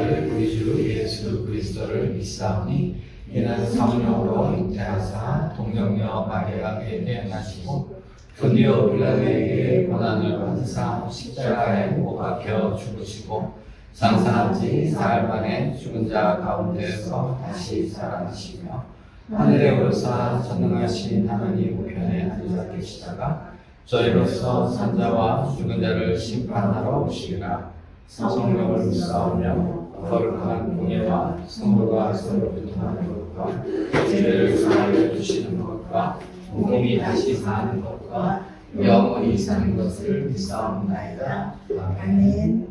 아들 우리 주 예수 그리스도를 믿사오니 이는 성령으로 잉태하사 동정녀 마리아에게 태어나시고 본디오 빌라도에게 고난을 받으사 십자가에 못 박혀 죽으시고 장사한 지 사흘 만에 죽은 자 가운데서 다시 살아나시며 하늘에 오르사 전능하신 하나님 우편에 앉아 계시다가 저희로서 산자와 죽은 자를 심판하러 오시리라. 성령을 믿사오며 거룩한 공예와 성물과 서로부터 하는 것과 죄를 사하여 주시는 것과 몸이 다시 사는 것과 영원히 사는 것을 믿사옵나이다. 아멘.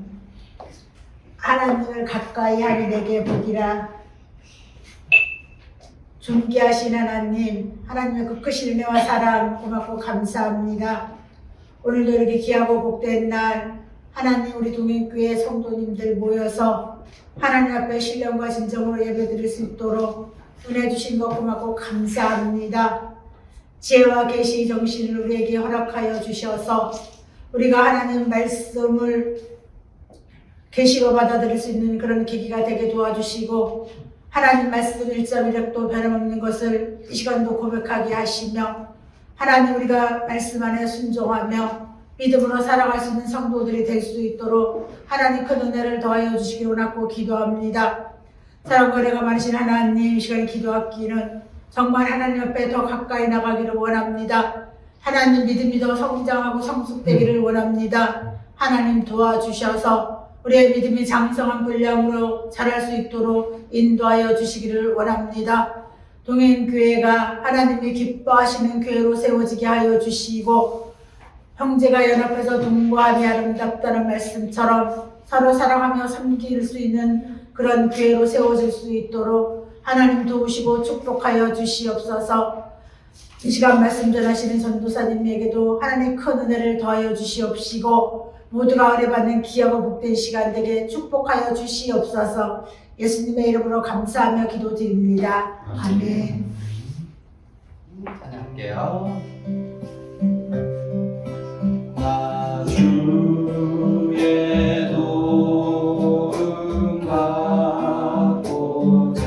하나님을 가까이 하니 내게 복이라. 존귀하신 하나님, 하나님의 그 크신 은혜와 사랑 고맙고 감사합니다. 오늘도 이렇게 귀하고 복된 날 하나님 우리 동행교회 성도님들 모여서 하나님 앞에 신령과 진정으로 예배드릴 수 있도록 은혜 주신 것 고맙고 감사합니다. 지혜와 계시 정신을 우리에게 허락하여 주셔서 우리가 하나님 말씀을 계시로 받아들일 수 있는 그런 계기가 되게 도와주시고 하나님 말씀 1.1획도 변함없는 것을 이 시간도 고백하게 하시며 하나님 우리가 말씀 안에 순종하며 믿음으로 살아갈 수 있는 성도들이 될 수 있도록 하나님 큰 은혜를 더하여 주시기를 원하고 기도합니다. 사랑과 은혜가 많으신 하나님, 이 시간에 기도하기는 정말 하나님 앞에 더 가까이 나가기를 원합니다. 하나님 믿음이 더 성장하고 성숙되기를 원합니다. 하나님 도와주셔서 우리의 믿음이 장성한 분량으로 자랄 수 있도록 인도하여 주시기를 원합니다. 동행교회가 하나님이 기뻐하시는 교회로 세워지게 하여 주시고 형제가 연합해서 동거함이 아름답다는 말씀처럼 서로 사랑하며 섬길 수 있는 그런 교회로 세워질 수 있도록 하나님 도우시고 축복하여 주시옵소서. 이 시간 말씀 전하시는 전도사님에게도 하나님 큰 은혜를 더하여 주시옵시고 모두가 은혜받는 귀하고 복된 시간 되게 축복하여 주시옵소서. 예수님의 이름으로 감사하며 기도드립니다. 아멘. 찬양할게요. 주의 도움 받고자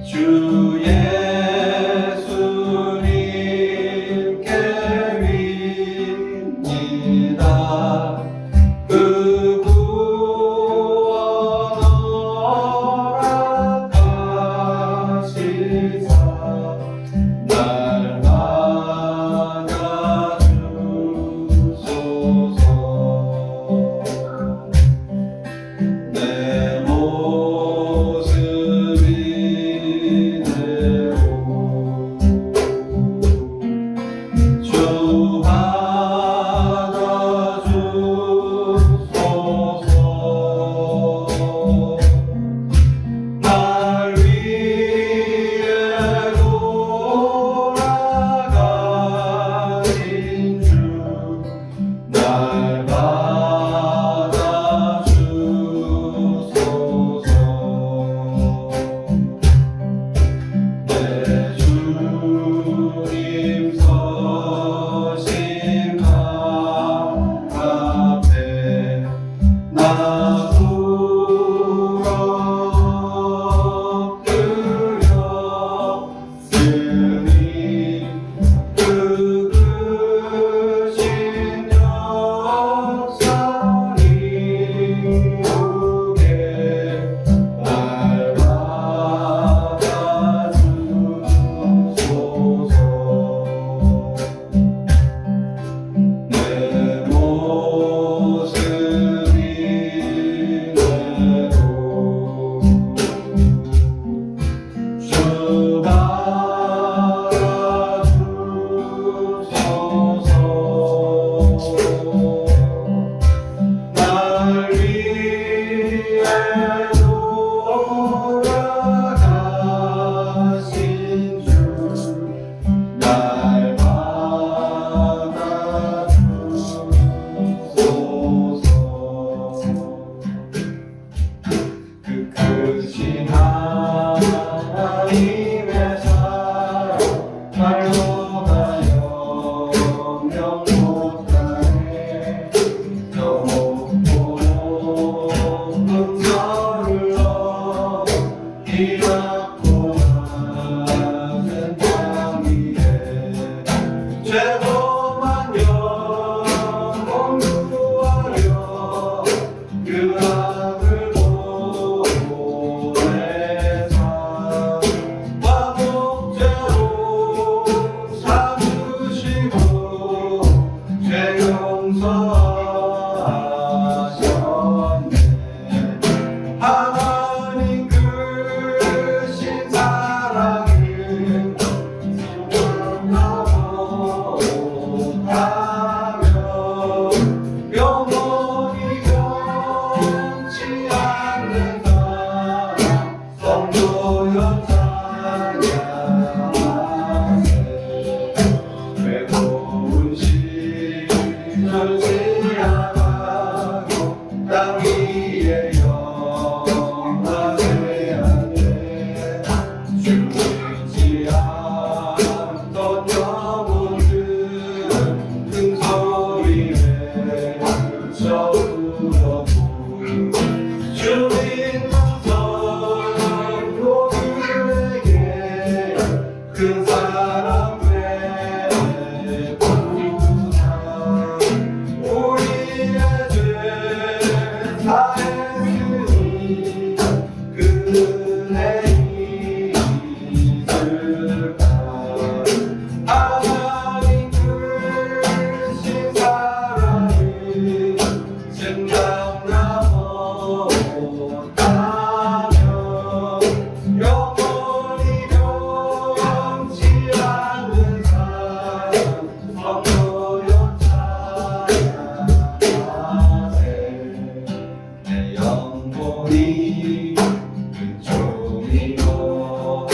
주 예수님께 빕니다. 그 구원 허락하시사 날 죄범한 영혼 구하려 그 아들 보내사 화목제로 삼으시고 죄 용서하셨네. 하나님 크신 사랑을 지워나고 못하며 영원히 변치 않는 사랑 성도여 찬양하세. 외로운 시절 지나가고 땅 위에 영원하게 하네. 죽지 않던 영혼들은 큰 소리 외쳐 울었고 주님 성도 그에게 큰 사랑 베푸사 우리의 죄 사했으니 그 은혜 잊을까. 하나님 크신 사랑을 생각나 못하며 영원히 변치 않는 사랑 성도여 찬양하세. 내 영혼이 은총이고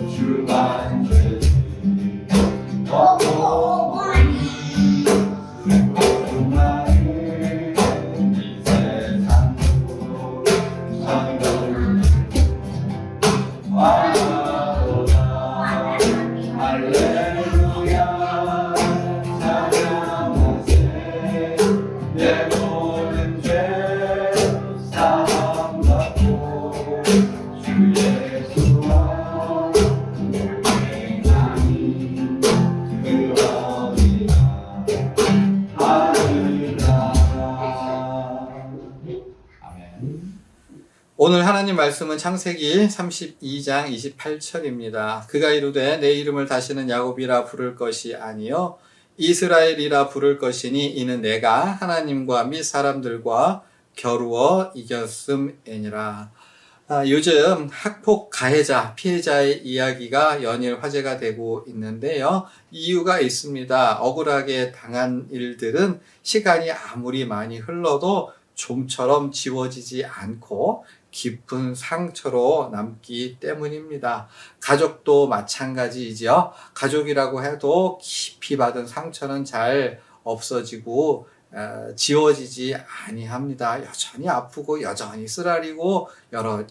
주만 죄지 외로운 나를 이 세상으로 선돌리고 와도다. 할렐루야 찬양하세. 내 모든 죄 사함받고 주 예수와 동행하니 그 어디나 하리라. 아멘. 오늘 하나님 말씀은 창세기 32장 28절입니다. 그가 이르되 내 이름을 다시는 야곱이라 부를 것이 아니요 이스라엘이라 부를 것이니 이는 내가 하나님과 및 사람들과 겨루어 이겼음이니라. 요즘 학폭 가해자, 피해자의 이야기가 연일 화제가 되고 있는데요. 이유가 있습니다. 억울하게 당한 일들은 시간이 아무리 많이 흘러도 좀처럼 지워지지 않고 깊은 상처로 남기 때문입니다. 가족도 마찬가지이죠. 가족이라고 해도 깊이 받은 상처는 잘 없어지고 지워지지 아니합니다. 여전히 아프고 여전히 쓰라리고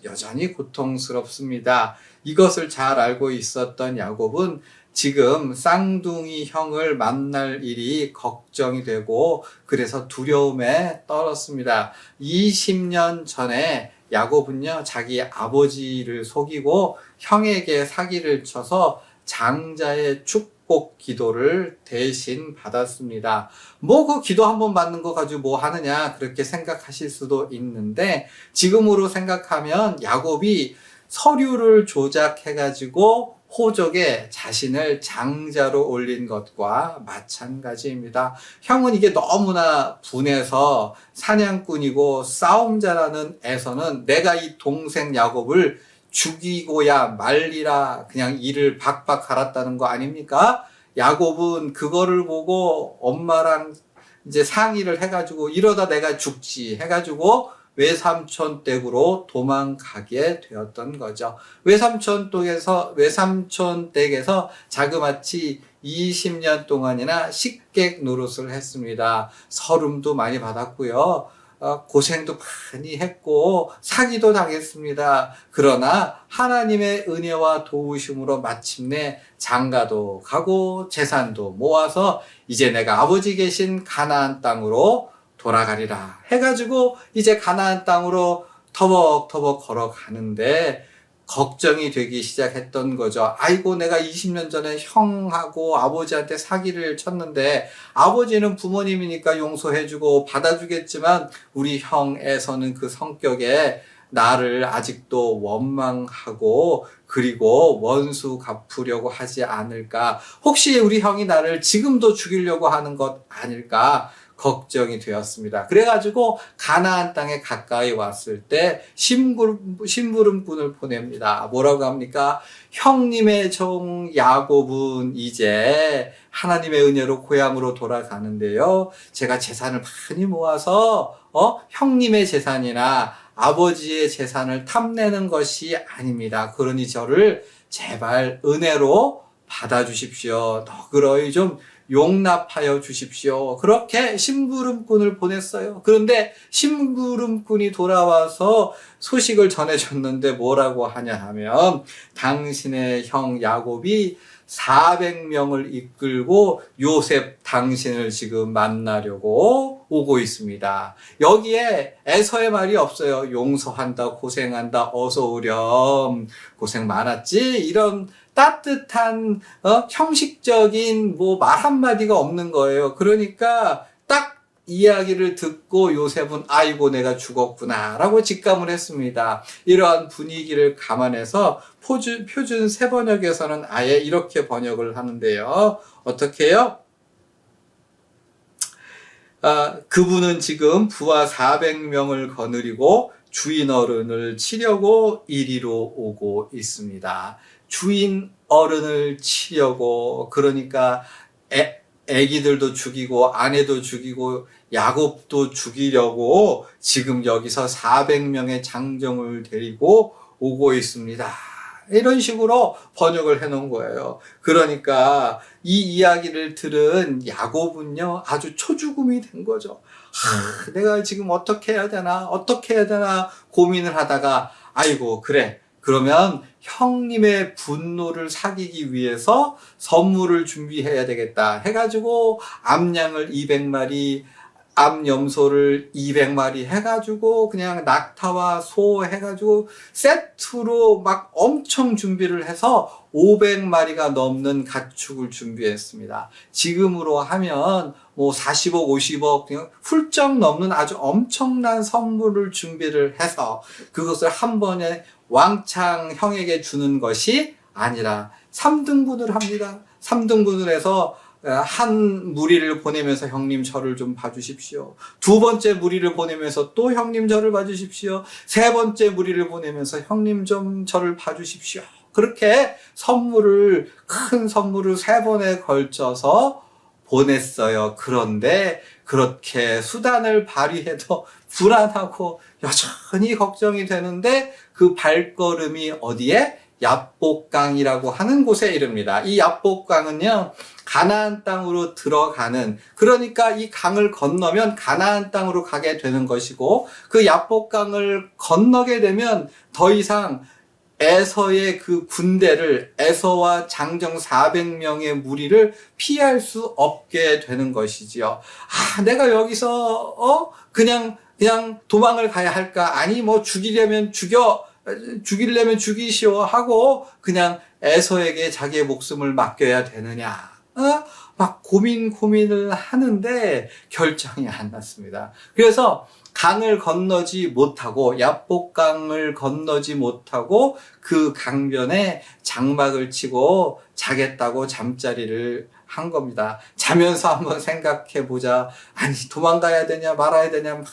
여전히 고통스럽습니다. 이것을 잘 알고 있었던 야곱은 지금 쌍둥이 형을 만날 일이 걱정이 되고 그래서 두려움에 떨었습니다. 20년 전에 야곱은요, 자기 아버지를 속이고 형에게 사기를 쳐서 장자의 축복 기도를 대신 받았습니다. 그 기도 한번 받는 거 가지고 뭐 하느냐 그렇게 생각하실 수도 있는데 지금으로 생각하면 야곱이 서류를 조작해가지고 호적에 자신을 장자로 올린 것과 마찬가지입니다. 형은 이게 너무나 분해서 사냥꾼이고 싸움자라는 애서는 내가 이 동생 야곱을 죽이고야 말리라 그냥 이를 박박 갈았다는 거 아닙니까? 야곱은 그거를 보고 엄마랑 이제 상의를 해가지고 이러다 내가 죽지 해가지고 외삼촌 댁으로 도망가게 되었던 거죠. 외삼촌 댁에서 자그마치 20년 동안이나 식객 노릇을 했습니다. 서름도 많이 받았고요. 고생도 많이 했고 사기도 당했습니다. 그러나 하나님의 은혜와 도우심으로 마침내 장가도 가고 재산도 모아서 이제 내가 아버지 계신 가나안 땅으로 돌아가리라 해가지고 이제 가나안 땅으로 터벅터벅 걸어가는데 걱정이 되기 시작했던 거죠. 아이고, 내가 20년 전에 형하고 아버지한테 사기를 쳤는데 아버지는 부모님이니까 용서해주고 받아주겠지만 우리 형에서는 그 성격에 나를 아직도 원망하고 그리고 원수 갚으려고 하지 않을까. 혹시 우리 형이 나를 지금도 죽이려고 하는 것 아닐까 걱정이 되었습니다. 그래가지고 가나안 땅에 가까이 왔을 때 심부름꾼을 보냅니다. 뭐라고 합니까? 형님의 종 야곱은 이제 하나님의 은혜로 고향으로 돌아가는데요. 제가 재산을 많이 모아서 형님의 재산이나 아버지의 재산을 탐내는 것이 아닙니다. 그러니 저를 제발 은혜로 받아주십시오. 너그러이 좀 용납하여 주십시오. 그렇게 심부름꾼을 보냈어요. 그런데 심부름꾼이 돌아와서 소식을 전해줬는데 뭐라고 하냐 하면 당신의 형 야곱이 400명을 이끌고 요셉 당신을 지금 만나려고 오고 있습니다. 여기에 에서의 말이 없어요. 용서한다, 고생한다, 어서 오렴, 고생 많았지? 이런 따뜻한 형식적인 말 한마디가 없는 거예요. 그러니까 딱 이야기를 듣고 요셉은 아이고 내가 죽었구나 라고 직감을 했습니다. 이러한 분위기를 감안해서 표준 세번역에서는 아예 이렇게 번역을 하는데요. 어떻게 해요? 그분은 지금 부하 400명을 거느리고 주인 어른을 치려고 이리로 오고 있습니다. 주인 어른을 치려고, 그러니까 애기들도 죽이고 아내도 죽이고 야곱도 죽이려고 지금 여기서 400명의 장정을 데리고 오고 있습니다. 이런 식으로 번역을 해놓은 거예요. 그러니까 이 이야기를 들은 야곱은요 아주 초죽음이 된 거죠. 내가 지금 어떻게 해야 되나 고민을 하다가 아이고 그래, 그러면 형님의 분노를 사기기 위해서 선물을 준비해야 되겠다 해가지고 암양을 200마리, 암염소를 200마리 해가지고 그냥 낙타와 소 해가지고 세트로 막 엄청 준비를 해서 500마리가 넘는 가축을 준비했습니다. 지금으로 하면 40억, 50억 그냥 훌쩍 넘는 아주 엄청난 선물을 준비를 해서 그것을 한 번에 왕창 형에게 주는 것이 아니라 3등분을 합니다. 3등분을 해서 한 무리를 보내면서 형님 저를 좀 봐주십시오. 두 번째 무리를 보내면서 또 형님 저를 봐주십시오. 세 번째 무리를 보내면서 형님 좀 저를 봐주십시오. 그렇게 큰 선물을 3번에 걸쳐서 보냈어요. 그런데 그렇게 수단을 발휘해도 불안하고 여전히 걱정이 되는데 그 발걸음이 어디에? 야복강이라고 하는 곳에 이릅니다. 이 야복강은요 가나안 땅으로 들어가는, 그러니까 이 강을 건너면 가나안 땅으로 가게 되는 것이고, 그 야복강을 건너게 되면 더 이상 에서의 그 군대를, 에서와 장정 400명의 무리를 피할 수 없게 되는 것이지요. 내가 여기서 그냥 도망을 가야 할까? 아니 죽이려면 죽이시오 하고 그냥 에서에게 자기의 목숨을 맡겨야 되느냐? 막 고민을 하는데 결정이 안 났습니다. 그래서 강을 건너지 못하고, 야복강을 건너지 못하고 그 강변에 장막을 치고 자겠다고 잠자리를 한 겁니다. 자면서 한번 생각해 보자. 아니 도망가야 되냐 말아야 되냐 막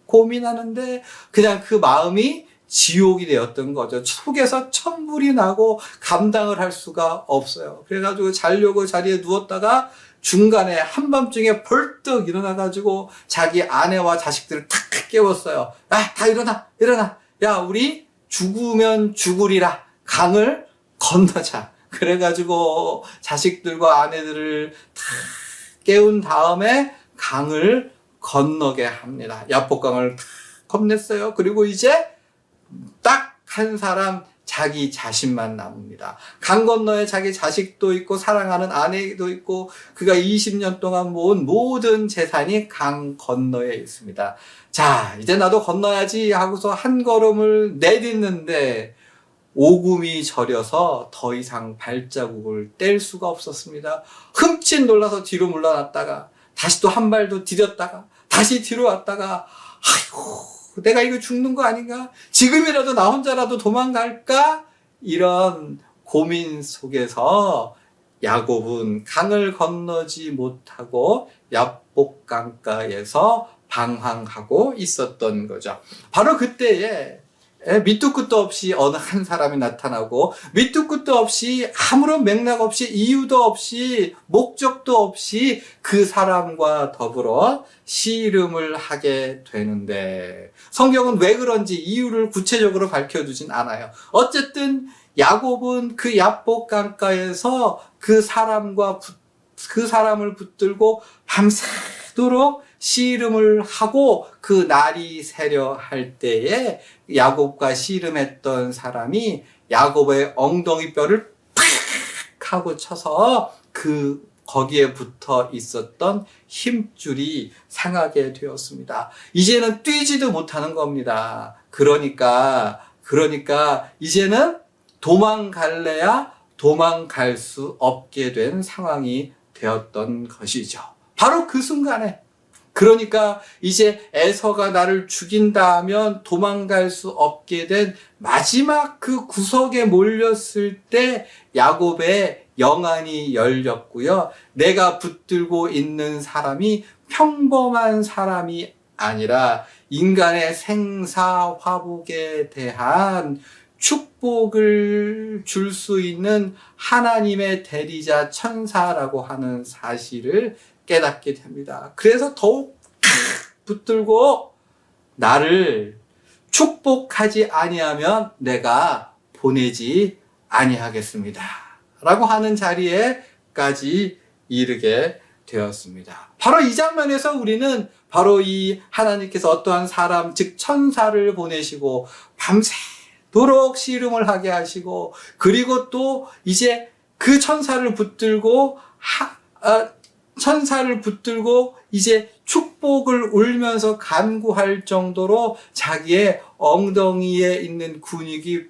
고민하는데 그냥 그 마음이 지옥이 되었던 거죠. 속에서 천불이 나고 감당을 할 수가 없어요. 그래가지고 자려고 자리에 누웠다가 중간에 한밤중에 벌떡 일어나가지고 자기 아내와 자식들을 탁 깨웠어요. 다 일어나. 야, 우리 죽으면 죽으리라. 강을 건너자. 그래가지고 자식들과 아내들을 다 깨운 다음에 강을 건너게 합니다. 야복강을 다 건넸어요. 그리고 이제 딱 한 사람 자기 자신만 남습니다. 강 건너에 자기 자식도 있고 사랑하는 아내도 있고 그가 20년 동안 모은 모든 재산이 강 건너에 있습니다. 자, 이제 나도 건너야지 하고서 한 걸음을 내딛는데 오금이 저려서 더 이상 발자국을 뗄 수가 없었습니다. 흠칫 놀라서 뒤로 물러났다가 다시 또 한 발도 디뎠다가 다시 뒤로 왔다가 아이고 내가 이거 죽는 거 아닌가? 지금이라도 나 혼자라도 도망갈까? 이런 고민 속에서 야곱은 강을 건너지 못하고 야복 강가에서 방황하고 있었던 거죠. 바로 그때에 밑도 끝도 없이 어느 한 사람이 나타나고 밑도 끝도 없이 아무런 맥락 없이 이유도 없이 목적도 없이 그 사람과 더불어 씨름을 하게 되는데 성경은 왜 그런지 이유를 구체적으로 밝혀두진 않아요. 어쨌든 야곱은 그 야복 강가에서 그 사람을 붙들고 밤새도록 씨름을 하고 그 날이 새려 할 때에 야곱과 씨름했던 사람이 야곱의 엉덩이 뼈를 팍 하고 쳐서 거기에 붙어 있었던 힘줄이 상하게 되었습니다. 이제는 뛰지도 못하는 겁니다. 그러니까 이제는 도망갈래야 도망갈 수 없게 된 상황이 되었던 것이죠. 바로 그 순간에 그러니까 이제 에서가 나를 죽인다 하면 도망갈 수 없게 된 마지막 그 구석에 몰렸을 때 야곱의 영안이 열렸고요. 내가 붙들고 있는 사람이 평범한 사람이 아니라 인간의 생사화복에 대한 축복을 줄 수 있는 하나님의 대리자 천사라고 하는 사실을 깨닫게 됩니다. 그래서 더욱 붙들고 나를 축복하지 아니하면 내가 보내지 아니하겠습니다. 라고 하는 자리에까지 이르게 되었습니다. 바로 이 장면에서 우리는 바로 이 하나님께서 어떠한 사람, 즉 천사를 보내시고 밤새도록 씨름을 하게 하시고 그리고 또 이제 그 천사를 붙들고 이제 축복을 울면서 간구할 정도로 자기의 엉덩이에 있는 근육이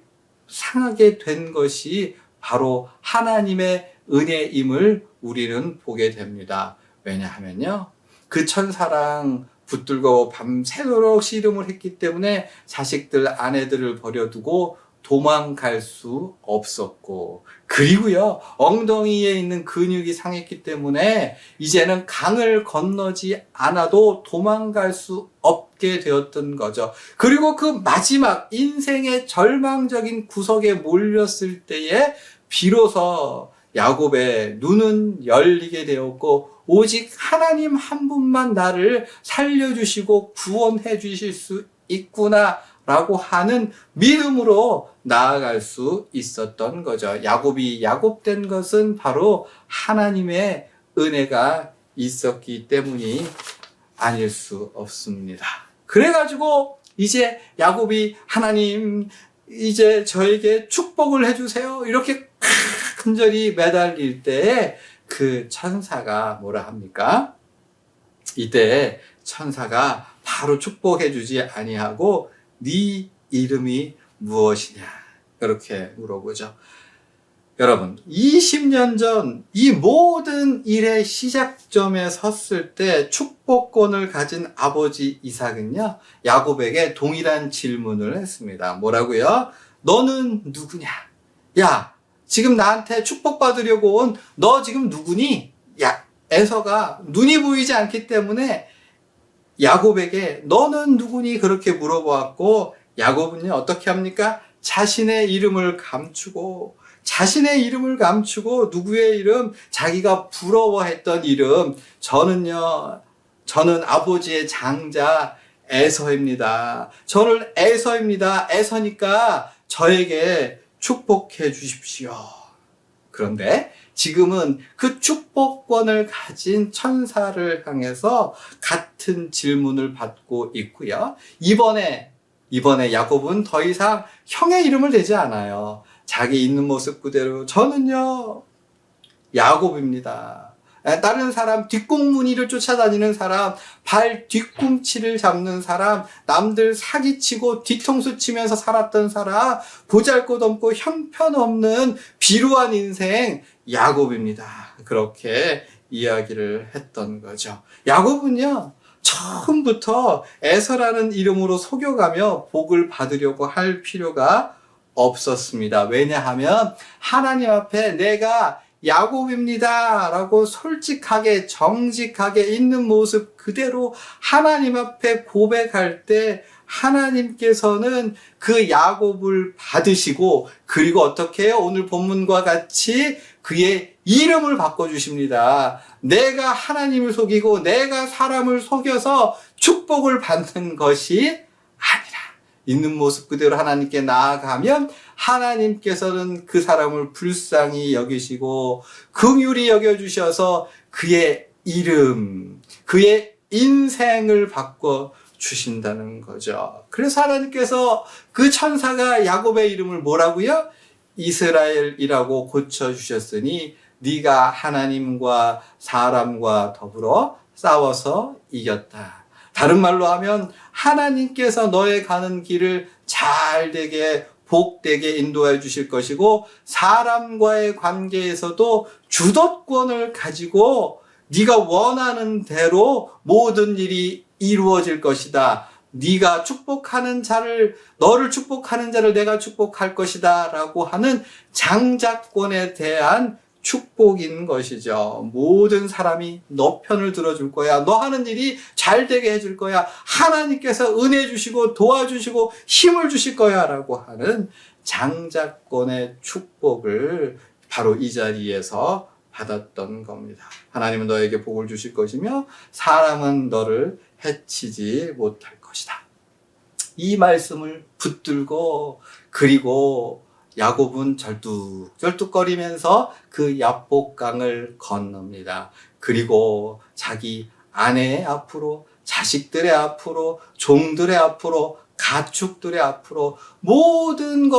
상하게 된 것이 바로 하나님의 은혜임을 우리는 보게 됩니다. 왜냐하면요, 그 천사랑 붙들고 밤새도록 씨름을 했기 때문에 자식들, 아내들을 버려두고 도망갈 수 없었고, 그리고요, 엉덩이에 있는 근육이 상했기 때문에 이제는 강을 건너지 않아도 도망갈 수 없게 되었던 거죠. 그리고 그 마지막 인생의 절망적인 구석에 몰렸을 때에 비로소 야곱의 눈은 열리게 되었고, 오직 하나님 한 분만 나를 살려주시고 구원해 주실 수 있구나 라고 하는 믿음으로 나아갈 수 있었던 거죠. 야곱이 야곱된 것은 바로 하나님의 은혜가 있었기 때문이 아닐 수 없습니다. 그래가지고 이제 야곱이 하나님 이제 저에게 축복을 해주세요 이렇게 간절히 매달릴 때에 그 천사가 뭐라 합니까? 이때 천사가 바로 축복해주지 아니하고 네 이름이 무엇이냐 이렇게 물어보죠. 여러분 20년 전 이 모든 일의 시작점에 섰을 때 축복권을 가진 아버지 이삭은요 야곱에게 동일한 질문을 했습니다. 뭐라고요? 너는 누구냐? 야 지금 나한테 축복받으려고 온 너 지금 누구니? 야 에서가 눈이 보이지 않기 때문에 야곱에게 너는 누구니? 그렇게 물어보았고 야곱은요 어떻게 합니까? 자신의 이름을 감추고 누구의 이름? 자기가 부러워했던 이름. 저는 아버지의 장자 에서입니다. 저는 에서입니다. 에서니까 저에게 축복해 주십시오. 그런데 지금은 그 축복권을 가진 천사를 향해서 같은 질문을 받고 있고요. 이번에 야곱은 더 이상 형의 이름을 대지 않아요. 자기 있는 모습 그대로 저는요 야곱입니다. 다른 사람 뒷공무니를 쫓아다니는 사람, 발 뒤꿈치를 잡는 사람, 남들 사기치고 뒤통수 치면서 살았던 사람, 보잘것없고 형편없는 비루한 인생 야곱입니다. 그렇게 이야기를 했던 거죠. 야곱은요, 처음부터 에서라는 이름으로 속여가며 복을 받으려고 할 필요가 없었습니다. 왜냐하면 하나님 앞에 내가 야곱입니다 라고 솔직하게 정직하게 있는 모습 그대로 하나님 앞에 고백할 때 하나님께서는 그 야곱을 받으시고, 그리고 어떻게 해요? 오늘 본문과 같이 그의 이름을 바꿔주십니다. 내가 하나님을 속이고 내가 사람을 속여서 축복을 받는 것이 아니라 있는 모습 그대로 하나님께 나아가면 하나님께서는 그 사람을 불쌍히 여기시고 긍휼히 여겨주셔서 그의 이름, 그의 인생을 바꿔 주신다는 거죠. 그래서 하나님께서 그 천사가 야곱의 이름을 뭐라고요? 이스라엘이라고 고쳐주셨으니 네가 하나님과 사람과 더불어 싸워서 이겼다. 다른 말로 하면 하나님께서 너의 가는 길을 잘 되게 복되게 인도해 주실 것이고, 사람과의 관계에서도 주도권을 가지고 네가 원하는 대로 모든 일이 이루어질 것이다. 네가 축복하는 자를, 너를 축복하는 자를 내가 축복할 것이다 라고 하는 장자권에 대한 축복인 것이죠. 모든 사람이 너 편을 들어줄 거야. 너 하는 일이 잘 되게 해줄 거야. 하나님께서 은혜 주시고 도와주시고 힘을 주실 거야 라고 하는 장자권의 축복을 바로 이 자리에서 받았던 겁니다. 하나님은 너에게 복을 주실 것이며 사람은 너를 해치지 못할 것이다. 이 말씀을 붙들고, 그리고 야곱은 절뚝절뚝거리면서 그 야복강을 건넙니다. 그리고 자기 아내의 앞으로, 자식들의 앞으로, 종들의 앞으로, 가축들의 앞으로 모든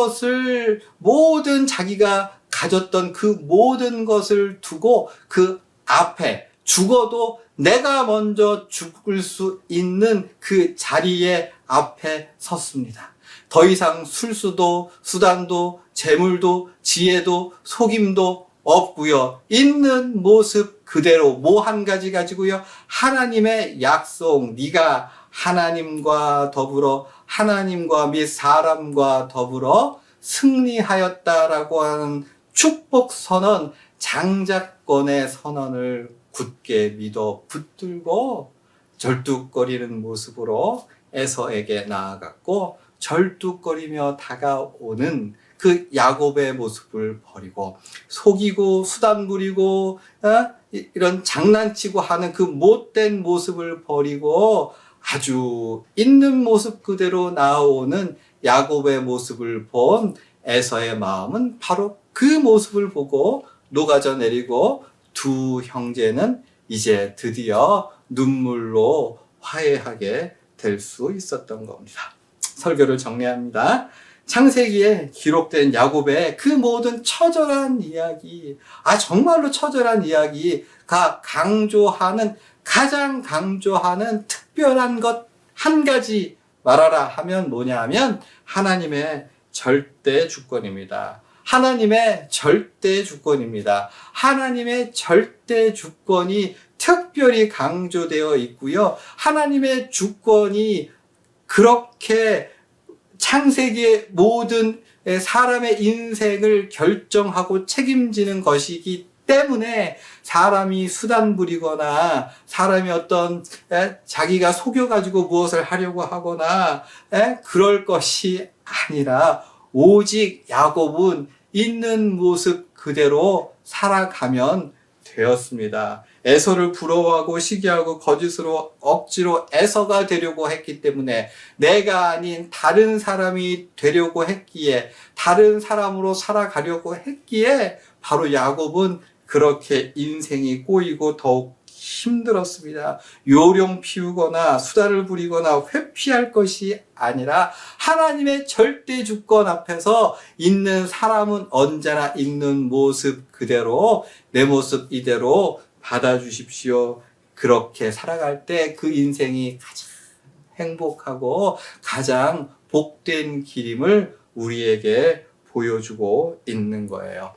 자기가 가졌던 그 모든 것을 두고 그 앞에, 죽어도 내가 먼저 죽을 수 있는 그 자리에 앞에 섰습니다. 더 이상 술수도 수단도 재물도 지혜도 속임도 없고요. 있는 모습 그대로 뭐 한 가지 가지고요. 하나님의 약속, 네가 하나님과 더불어 하나님과 및 사람과 더불어 승리하였다라고 하는 축복 선언, 장자권의 선언을 굳게 믿어 붙들고 절뚝거리는 모습으로 에서에게 나아갔고, 절뚝거리며 다가오는 그 야곱의 모습을 버리고 속이고 수단 부리고 이런 장난치고 하는 그 못된 모습을 버리고 아주 있는 모습 그대로 나오는 야곱의 모습을 본 에서의 마음은 바로 그 모습을 보고 녹아져 내리고 두 형제는 이제 드디어 눈물로 화해하게 될 수 있었던 겁니다. 설교를 정리합니다. 창세기에 기록된 야곱의 그 모든 처절한 이야기, 정말로 처절한 이야기가 가장 강조하는 특별한 것 한 가지 말하라 하면 뭐냐 하면 하나님의 절대 주권입니다. 하나님의 절대 주권입니다. 하나님의 절대 주권이 특별히 강조되어 있고요. 하나님의 주권이 그렇게 창세기의 모든 사람의 인생을 결정하고 책임지는 것이기 때문에 사람이 수단 부리거나 사람이 어떤 자기가 속여가지고 무엇을 하려고 하거나 그럴 것이 아니라 오직 야곱은 있는 모습 그대로 살아가면 되었습니다. 에서를 부러워하고 시기하고 거짓으로 억지로 에서가 되려고 했기 때문에, 내가 아닌 다른 사람이 되려고 했기에, 다른 사람으로 살아가려고 했기에 바로 야곱은 그렇게 인생이 꼬이고 더욱 힘들었습니다. 요령 피우거나 수다를 부리거나 회피할 것이 아니라 하나님의 절대 주권 앞에서 있는 사람은 언제나 있는 모습 그대로, 내 모습 이대로 받아주십시오. 그렇게 살아갈 때 그 인생이 가장 행복하고 가장 복된 길임을 우리에게 보여주고 있는 거예요.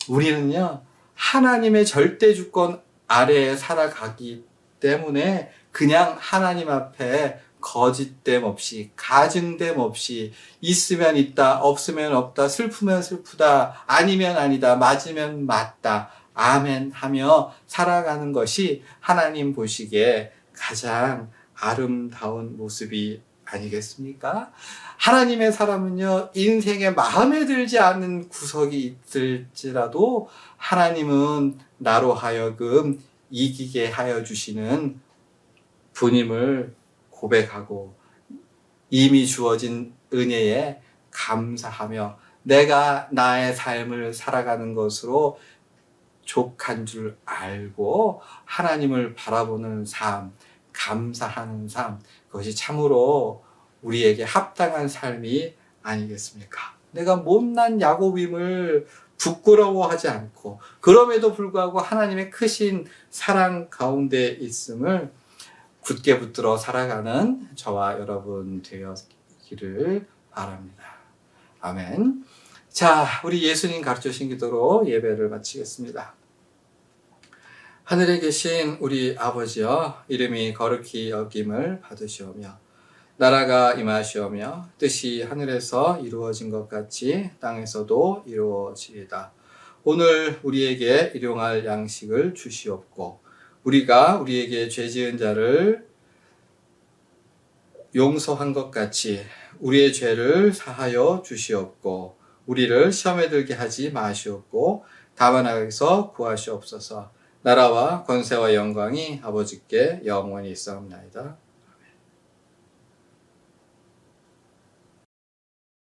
우리는요, 하나님의 절대 주권 아래에 살아가기 때문에 그냥 하나님 앞에 거짓됨 없이, 가증됨 없이, 있으면 있다, 없으면 없다, 슬프면 슬프다, 아니면 아니다, 맞으면 맞다, 아멘 하며 살아가는 것이 하나님 보시기에 가장 아름다운 모습이 아니겠습니까? 하나님의 사람은요, 인생에 마음에 들지 않는 구석이 있을지라도 하나님은 나로 하여금 이기게 하여 주시는 분임을 고백하고 이미 주어진 은혜에 감사하며 내가 나의 삶을 살아가는 것으로 족한 줄 알고 하나님을 바라보는 삶, 감사하는 삶, 그것이 참으로 우리에게 합당한 삶이 아니겠습니까? 내가 못난 야곱임을 부끄러워하지 않고 그럼에도 불구하고 하나님의 크신 사랑 가운데 있음을 굳게 붙들어 살아가는 저와 여러분 되었기를 바랍니다. 아멘. 자, 우리 예수님 가르쳐주신 기도로 예배를 마치겠습니다. 하늘에 계신 우리 아버지여, 이름이 거룩히 여김을 받으시오며 나라가 임하시오며 뜻이 하늘에서 이루어진 것 같이 땅에서도 이루어지이다. 오늘 우리에게 일용할 양식을 주시옵고 우리가 우리에게 죄 지은 자를 용서한 것 같이 우리의 죄를 사하여 주시옵고 우리를 시험에 들게 하지 마시옵고 다만 악에서 구하시옵소서. 나라와 권세와 영광이 아버지께 영원히 있사옵나이다.